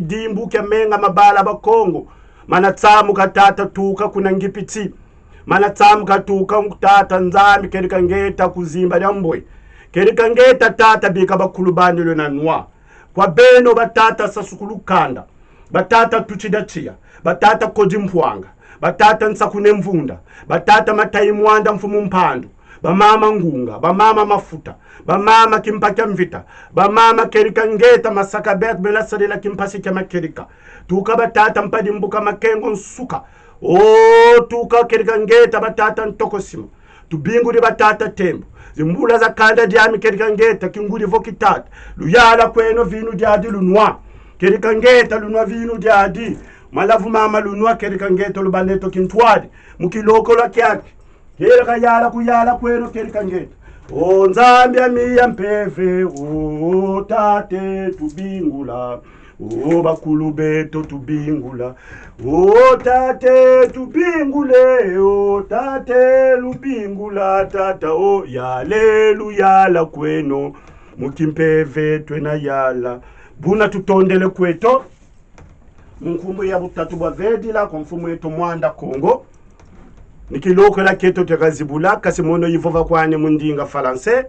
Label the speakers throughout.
Speaker 1: dimbu kya menga mabala bakongo manatsamu katata tuka kuna ngipiti manatsamu katuka tata nzami kerika ngeta kuzimba lyambwe kerika ngeta tata bika bakulubani lona nwa kwa beno batata sasukulukanda batata tuchidachiya batata kojimpwanga batata nsakune mvunda batata matayi mwanda mfumu mpandu bamama ngunga bamama mafuta bamama kimpakya mvita bamama kerika ngeta masaka bet belasalela kimpasi kya makerika tuka batata mpadi mbuka makengo nsuka tuka kerika ngeta batata ntokosima tubinguri batata tembo zimbula za kanda diami kerika ngeta kinguri vokitata luyala kweno vinu diadi lunwa kerika ngeta lunwa vinu diadi malavu mama lunwa kerika ngeta lubaneto kintwadi mukiloko la kyaki kerika yala kuyala kweno kerika ngeta nzambi amiya mpeve tate tubingula bakulu beto tubingula tate tubingule tate lubingula tata yalelu yala kweno mukimpeve twena yala buna tutondele kweto mumfumu ya butatu bwa vedila kwa mfumu yetu mwanda Kongo nikiloko la keto tekazibula kasi mono yivova kwane mundinga falanse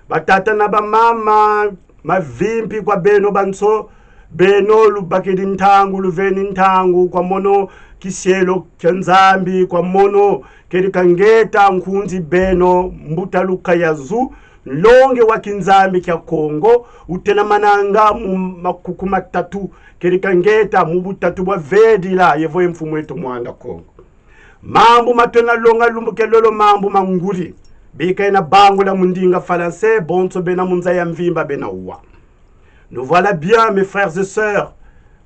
Speaker 1: batata na bamama mavimpi kwa beno banso beno lubakidi ntangu luveni ntangu kwa mono kisielo kyanzambi kwa mono kerika ngeta nkunzi beno mbuta luka yazu longe wa kinzambi kya Kongo utena mananga makuku matatu kerika ngeta mubutatu bwa vedila yevo mfumu yetu mwanda Kongo mambu matona longa lumbuke lolo mambu manguri bika ina bangu la mundinga falanse bonso bena munza ya mvimba bena uwa. Nous voilà bien mes frères et sœurs,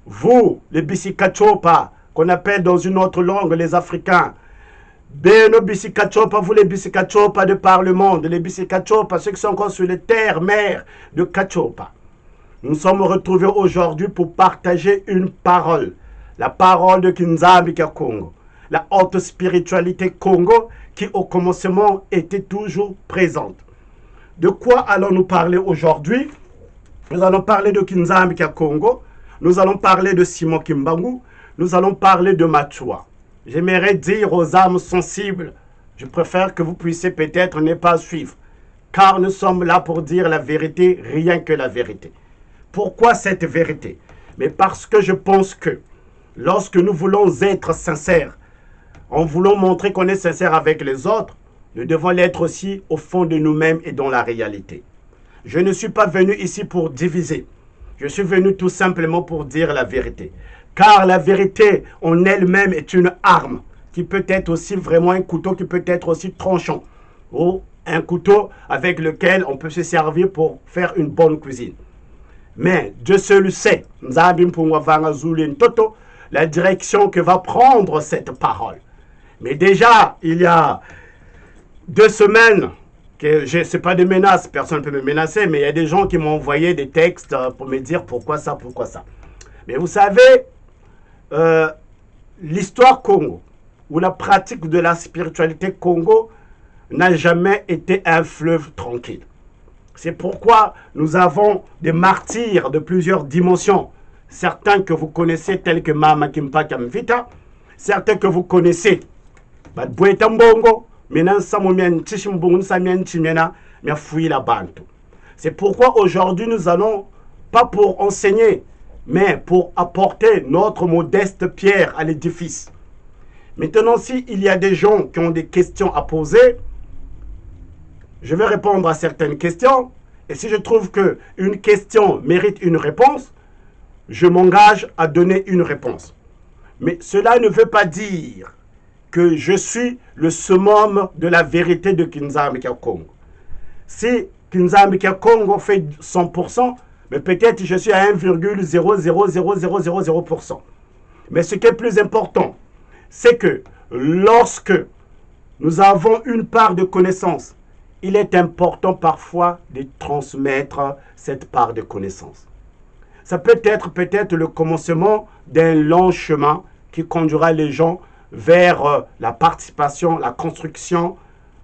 Speaker 1: vous les Bisikachopa qu'on appelle dans une autre langue les Africains, beno Bisikachopa, vous les Bisikachopa de par le monde, les Bisikachopa, ceux qui sont encore sur les terres mères de Kachopa. Nous sommes retrouvés aujourd'hui pour partager une parole, la parole de Kinzambi Kongo. La haute spiritualité Congo qui au commencement était toujours présente. De quoi allons-nous parler aujourd'hui? Nous allons parler de Kinzambi Kongo, nous allons parler de Simon Kimbangu, nous allons parler de Machua. J'aimerais dire aux âmes sensibles, je préfère que vous puissiez peut-être ne pas suivre, car nous sommes là pour dire la vérité, rien que la vérité. Pourquoi cette vérité? Mais parce que je pense que lorsque nous voulons être sincères, en voulant montrer qu'on est sincère avec les autres, nous devons l'être aussi au fond de nous-mêmes et dans la réalité. Je ne suis pas venu ici pour diviser. Je suis venu tout simplement pour dire la vérité. Car la vérité en elle-même est une arme qui peut être aussi vraiment un couteau qui peut être aussi tranchant. Ou un couteau avec lequel on peut se servir pour faire une bonne cuisine. Mais Dieu seul sait, la direction que va prendre cette parole. Mais déjà, il y a 2 semaines, ce n'est pas des menaces, personne ne peut me menacer, mais il y a des gens qui m'ont envoyé des textes pour me dire pourquoi ça, pourquoi ça. Mais vous savez, l'histoire Congo, ou la pratique de la spiritualité Congo, n'a jamais été un fleuve tranquille. C'est pourquoi nous avons des martyrs de plusieurs dimensions. Certains que vous connaissez, tels que Mama Kimpa Kamvita, certains que vous connaissez, c'est pourquoi aujourd'hui nous allons, pas pour enseigner, mais pour apporter notre modeste pierre à l'édifice. Maintenant, s'il y a des gens qui ont des questions à poser, je vais répondre à certaines questions. Et si je trouve qu'une question mérite une réponse, je m'engage à donner une réponse. Mais cela ne veut pas dire que je suis le summum de la vérité de Kinzambi Kongo. Si Kinzambi Kongo fait 100%, mais peut-être je suis à 1,0000000%. Mais ce qui est plus important, c'est que lorsque nous avons une part de connaissance, il est important parfois de transmettre cette part de connaissance. Ça peut être peut-être le commencement d'un long chemin qui conduira les gens vers la participation, la construction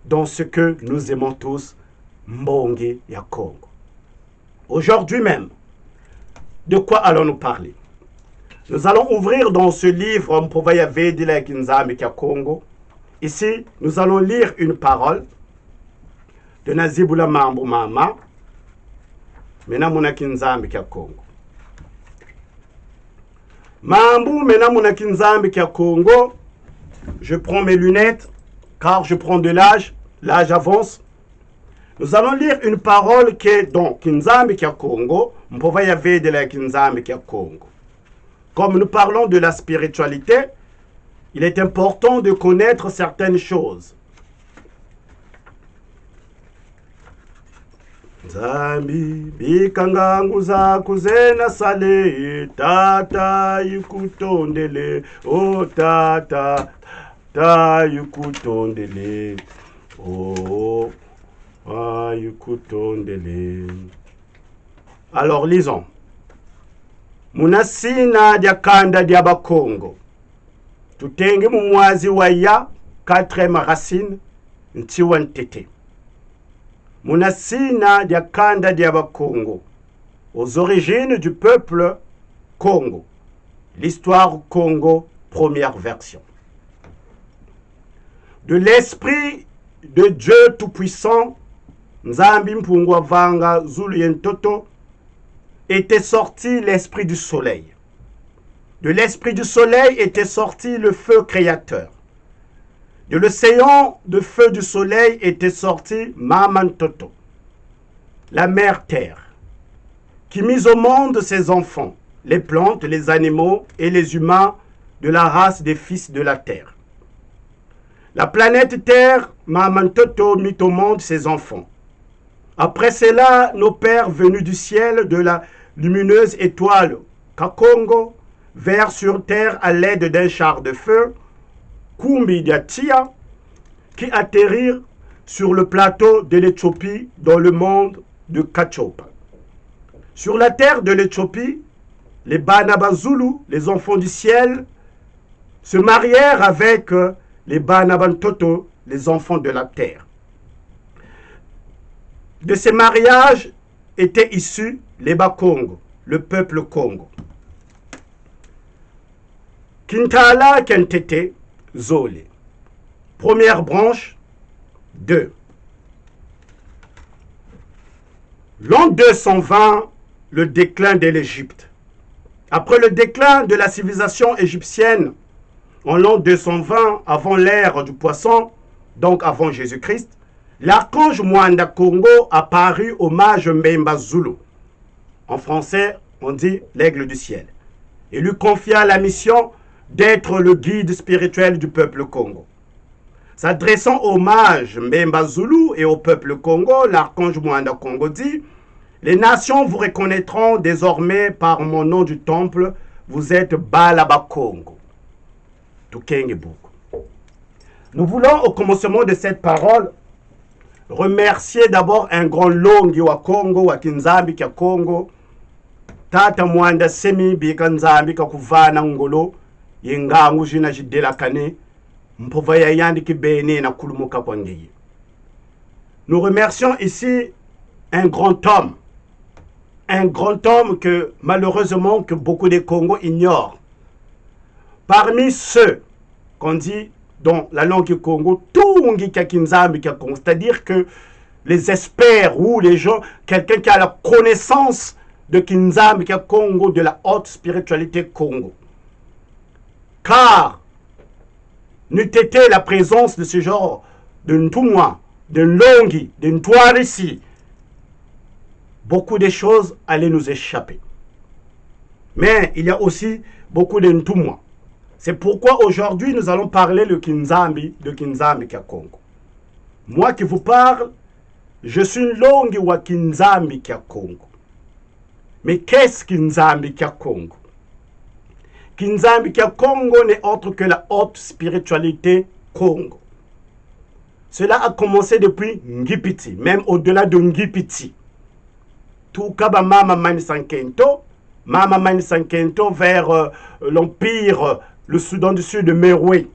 Speaker 1: dans ce que nous aimons tous, Mbonge ya Congo. Aujourd'hui même, de quoi allons-nous parler? Nous allons ouvrir dans ce livre Mpova Vedila Kinzambi Kia Congo. Ici, nous allons lire une parole de Nazibula Mambo Mama, Menamuna Kinzambi Kia Congo. Mambo Menamuna Kinzambi Kia Congo. Je prends mes lunettes car je prends de l'âge. L'âge avance. Nous allons lire une parole qui est dans Kinzambi Kia Congo. Mpova Vedila Kinzambi Kia Congo. Comme nous parlons de la spiritualité, il est important de connaître certaines choses. Zambi bikangangu zako zena sale tata yukutondele oh tata yukutondele oh yukutondele. Alors lisons. Munasina dia kanda dia bakongo. Tutenge mumwazi wa ya 4e racine ntiwa ntete. Munasina dia kanda dia bakongo. Aux origines du peuple Congo. L'histoire Congo, première version. De l'esprit de Dieu Tout-Puissant, Nzambi Mpungwa Vanga Zulu Yentoto, était sorti l'esprit du soleil. De l'esprit du soleil était sorti le feu créateur. De l'océan de feu du soleil était sorti Mamantoto, la mère terre, qui mit au monde ses enfants, les plantes, les animaux et les humains de la race des fils de la terre. La planète Terre, Mamantoto, mit au monde ses enfants. Après cela, nos pères venus du ciel de la lumineuse étoile Kakongo vers sur terre à l'aide d'un char de feu, Kumbi Diatia, qui atterrirent sur le plateau de l'Éthiopie dans le monde de Kachopa. Sur la terre de l'Éthiopie, les Banabazulu, les enfants du ciel, se marièrent avec les Banabantoto, les enfants de la terre. De ces mariages étaient issus les Bakongo, le peuple Congo. Kintala Kentete Zole. Première branche, 2. L'an 220, le déclin de l'Égypte. Après le déclin de la civilisation égyptienne, en l'an 220, avant l'ère du poisson, donc avant Jésus-Christ, l'archange Mwanda Congo apparut au mage Mbemba Zulu. En français, on dit l'aigle du ciel. Et lui confia la mission d'être le guide spirituel du peuple Congo. S'adressant au mage Mbemba Zulu et au peuple Congo, l'archange Mwanda Congo dit: les nations vous reconnaîtront désormais par mon nom du temple, vous êtes Balaba Congo. Nous voulons au commencement de cette parole remercier d'abord un grand longi wa Congo, wa Kinzambi kia Congo, Tata Mwanda Semi bika Nzambi ka kuvana ngolo, yengangu jina jidela kane, mpova ya yandi ki bene na kulumuka kwa ngeye. Nous remercions ici un grand homme que malheureusement que beaucoup de Congo ignorent. Parmi ceux qu'on dit dans la langue du Congo, c'est-à-dire que les experts ou les gens, quelqu'un qui a la connaissance de Kinzambi Congo, de la haute spiritualité Congo. Car n'eût été la présence de ce genre de Ntumwa, de Longi, de Ntwarisi, beaucoup de choses allaient nous échapper. Mais il y a aussi beaucoup de Ntumwa. C'est pourquoi aujourd'hui nous allons parler de Kinzambi Kia Congo. Moi qui vous parle, je suis Longi wa Kinzambi Kia Congo. Mais qu'est-ce Kinzambi Kia Congo? Kinzambi Kia Congo n'est autre que la haute spiritualité Congo. Cela a commencé depuis Ngipiti, même au-delà de Ngipiti. Tout kaba Mama Mani Sankento vers l'empire, le Soudan du Sud de Meroé.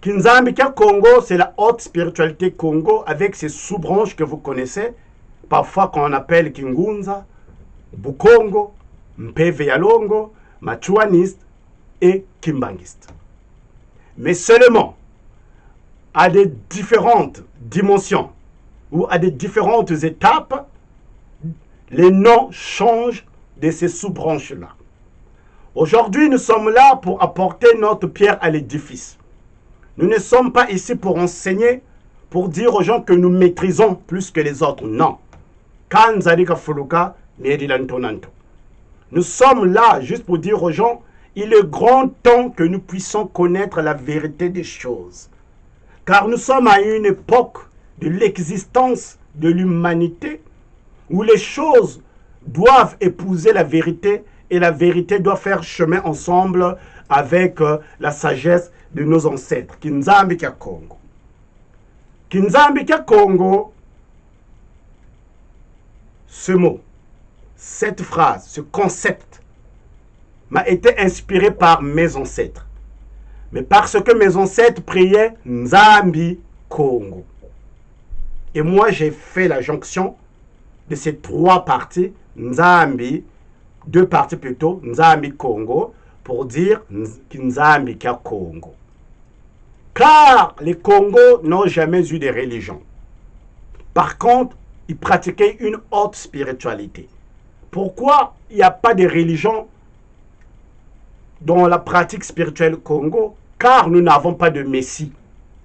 Speaker 1: Kinzambi Kia Congo, c'est la haute spiritualité Congo avec ses sous-branches que vous connaissez, parfois qu'on appelle Kingunza, Bukongo, Mpeve Yalongo, Machuaniste et Kimbangiste. Mais seulement à des différentes dimensions ou à des différentes étapes, les noms changent de ces sous-branches-là. Aujourd'hui, nous sommes là pour apporter notre pierre à l'édifice. Nous ne sommes pas ici pour enseigner, pour dire aux gens que nous maîtrisons plus que les autres. Non. Nous sommes là juste pour dire aux gens, il est grand temps que nous puissions connaître la vérité des choses. Car nous sommes à une époque de l'existence de l'humanité où les choses doivent épouser la vérité et la vérité doit faire chemin ensemble avec la sagesse de nos ancêtres. Kinzambi Kia Congo. Kinzambi Kia Congo, ce mot, cette phrase, ce concept m'a été inspiré par mes ancêtres. Mais parce que mes ancêtres priaient Nzambi Congo. Et moi, j'ai fait la jonction de ces trois parties, Nzambi, deux parties plutôt, Nzambi Congo, pour dire Nzambi Kia Congo. Car les Congos n'ont jamais eu de religion. Par contre, ils pratiquaient une haute spiritualité. Pourquoi il n'y a pas de religion dans la pratique spirituelle Congo? Car nous n'avons pas de Messie.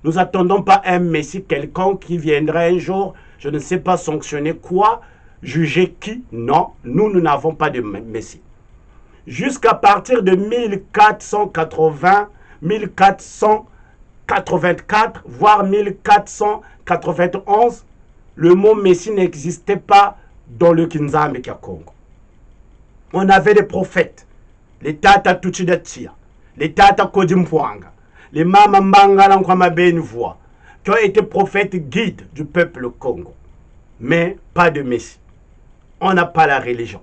Speaker 1: Nous n'attendons pas un Messie, quelqu'un qui viendrait un jour, je ne sais pas sanctionner quoi, juger qui. Non, nous n'avons pas de Messie. Jusqu'à partir de 1480, 1484, voire 1491, le mot Messie n'existait pas dans le Kinzambi Kia Congo. On avait des prophètes, les Tata Tuchidatia, les Tata Kodimpuanga, les Mama Mbangala Nkwama Benvoa, qui ont été prophètes guides du peuple Congo. Mais pas de Messie. On n'a pas la religion.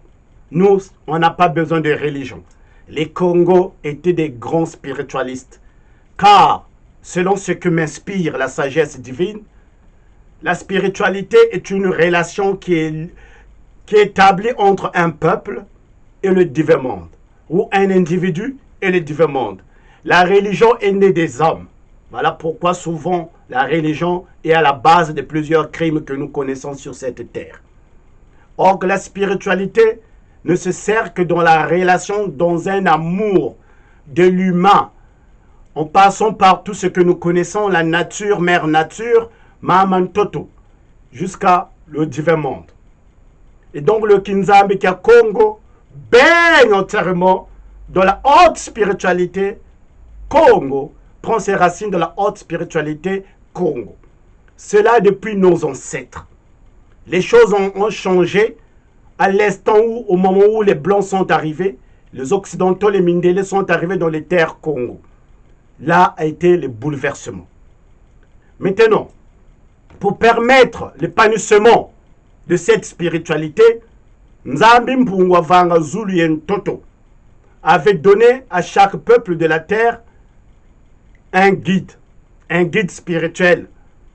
Speaker 1: Nous, on n'a pas besoin de religion. Les Congos étaient des grands spiritualistes. Car, selon ce que m'inspire la sagesse divine, la spiritualité est une relation qui est établie entre un peuple et le divin monde, ou un individu et le divin monde. La religion est née des hommes. Voilà pourquoi souvent la religion est à la base de plusieurs crimes que nous connaissons sur cette terre. Or, la spiritualité ne se sert que dans la relation, dans un amour de l'humain, en passant par tout ce que nous connaissons, la nature, mère nature, Maman Toto, jusqu'à le divin monde. Et donc le Kinzambi Kia Congo baigne entièrement dans la haute spiritualité Congo, prend ses racines de la haute spiritualité Congo. Cela depuis nos ancêtres. Les choses ont changé à l'instant où, au moment où les Blancs sont arrivés, les Occidentaux, les Mindélés sont arrivés dans les terres Congo. Là a été le bouleversement. Maintenant, pour permettre l'épanouissement de cette spiritualité, Nzambi Mpungwa Vanga Zulu et Toto avait donné à chaque peuple de la terre un guide spirituel